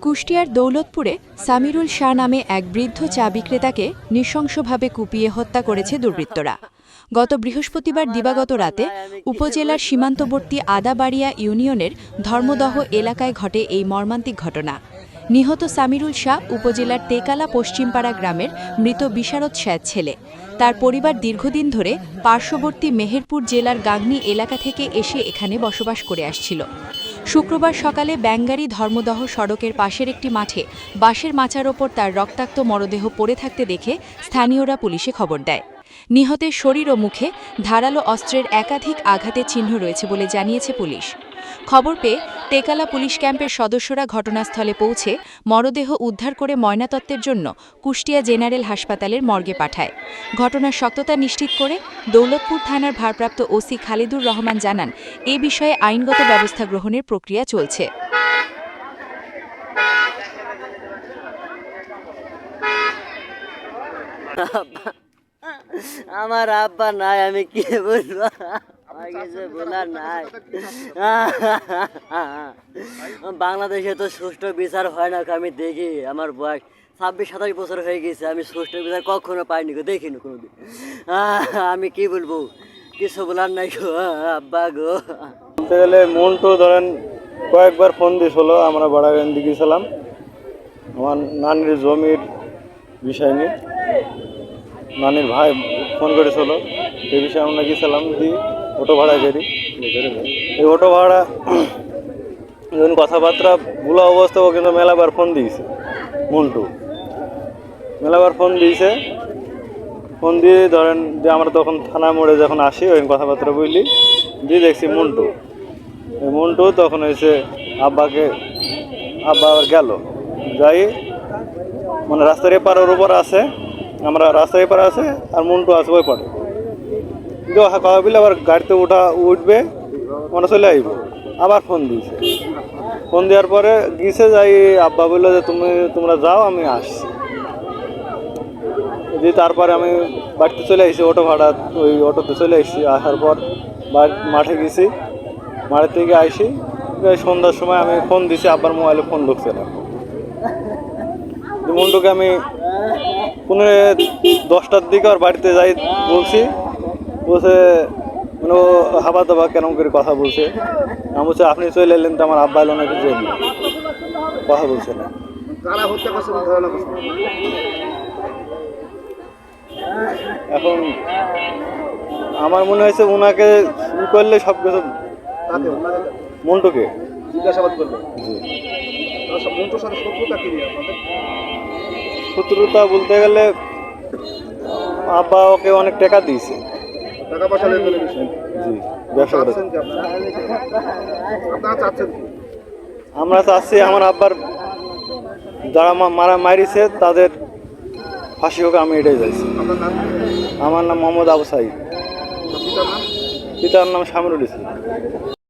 কুষ্টিয়ার দৌলতপুরে সামিরুল শাহ নামে এক বৃদ্ধ চা বিক্রেতাকে নৃশংসভাবে কুপিয়ে হত্যা করেছে দুর্বৃত্তরা। গত বৃহস্পতিবার দিবাগত রাতে উপজেলার সীমান্তবর্তী আদাবাড়িয়া ইউনিয়নের ধর্মদহ এলাকায় ঘটে এই মর্মান্তিক ঘটনা। নিহত সামিরুল শাহ উপজেলার তেকালা পশ্চিমপাড়া গ্রামের মৃত বিশারদ শাহের ছেলে। তার পরিবার দীর্ঘদিন ধরে পার্শ্ববর্তী মেহেরপুর জেলার গাংনী এলাকা থেকে এসে এখানে বসবাস করে আসছিল। শুক্রবার সকালে ব্যাঙ্গারি ধর্মদহ সড়কের পাশের একটি মাঠে বাঁশের মাচার ওপর তার রক্তাক্ত মরদেহ পড়ে থাকতে দেখে স্থানীয়রা পুলিশে খবর দেয়। নিহতের শরীর ও মুখে ধারালো অস্ত্রের একাধিক আঘাতের চিহ্ন রয়েছে বলে জানিয়েছে পুলিশ। খবর পেয়ে তেকালা পুলিশ ক্যাম্পের সদস্যরা ঘটনাস্থলে পৌঁছে মরদেহ উদ্ধার করে ময়নাতত্ত্বের জন্য কুষ্টিয়া জেনারেল হাসপাতালের মর্গে পাঠায়। ঘটনার সত্যতা নিশ্চিত করে দৌলতপুর থানার ভারপ্রাপ্ত ওসি খালিদুর রহমান জানান, এ বিষয়ে আইনগত ব্যবস্থা গ্রহণের প্রক্রিয়া চলছে। আমার আব্বা নাই, আমি কি বলবো, কিছু বলার নাই। বাংলাদেশে তো সুষ্ঠু বিচার হয় না, আমি দেখি আমার বয়স 26-27 বছর হয়ে গেছে, আমি সুষ্ঠু বিচার কখনো পাইনি গো, দেখিনি কোনোদিন। আমি কি বলবো, কিছু বলার নাই গো আব্বা গো। বলতে গেলে মন্টু ধরেন কয়েকবার ফোন দিয়েছিল, আমরা বাড়াগান্দি গিয়েছিলাম আমার নানির জমির বিষয় নিয়ে। নানির ভাই ফোন করেছিল, এই বিষয়ে আমরা গিয়েছিলাম, দিয়ে অটো ভাড়া করি। এই অটো ভাড়া যখন কথাবার্তা ভুলা অবস্থা, ও কিন্তু মেলাবার ফোন দিয়েছে মন্টু, মেলাবার ফোন দিয়েছে। ফোন দিয়ে ধরেন যে আমরা তখন থানা মোড়ে যখন আসি, ওই কথাবার্তা বললি দিয়ে দেখছি মন্টু তখন হয়েছে আব্বা আবার গেল যাই, মানে রাস্তার এপারের উপর আছে, আমরা রাস্তার এপারে আছে আর মন্টু আছে ওই পারে। কিন্তু কথা বললে আবার গাড়িতে উঠবে, মানে চলে আসবো। আবার ফোন দিয়েছে, ফোন দেওয়ার পরে গিয়েছে যাই, আব্বা বললো যে তোমরা যাও, আমি আসছি। দিয়ে তারপরে আমি বাড়িতে চলে আসছি, অটো ভাড়া ওই অটোতে চলে আসছি। আসার পর মাঠে গেছি, মাঠের থেকে আসি সন্ধ্যার সময় আমি ফোন দিছি, আব্বার মোবাইলে ফোন ঢুকছে না। মন্টুকে আমি 10টার দিকে আর বাড়িতে যাই বলছি, বলছে মানে ও হাবা দাবা কেরম করে কথা বলছে। আমি বলছি আপনি চলে এলেন তো, আমার আব্বা এলো নাকি জন্য কথা বলছে না। এখন আমার মনে হয়েছে ওনাকে ই করলে সব কিছু, মন্টুকে জিজ্ঞাসাবাদ করবে। শত্রুতা বলতে গেলে আব্বা ওকে অনেক টাকা দিয়েছে, টাকা পয়সা লেনদেনের বিষয়। জি, ব্যবসা করে। আপনারা চাচ্ছেন কি? আমরা চাচ্ছি আমার আব্বার যারা মারিছে তাদের ফাঁসি হোক, আমি এটাই চাইছি। আপনার নাম? আমার নাম মোহাম্মদ আবু সাইদ, পিতার নাম? পিতার নাম সামিরুল ইসলাম।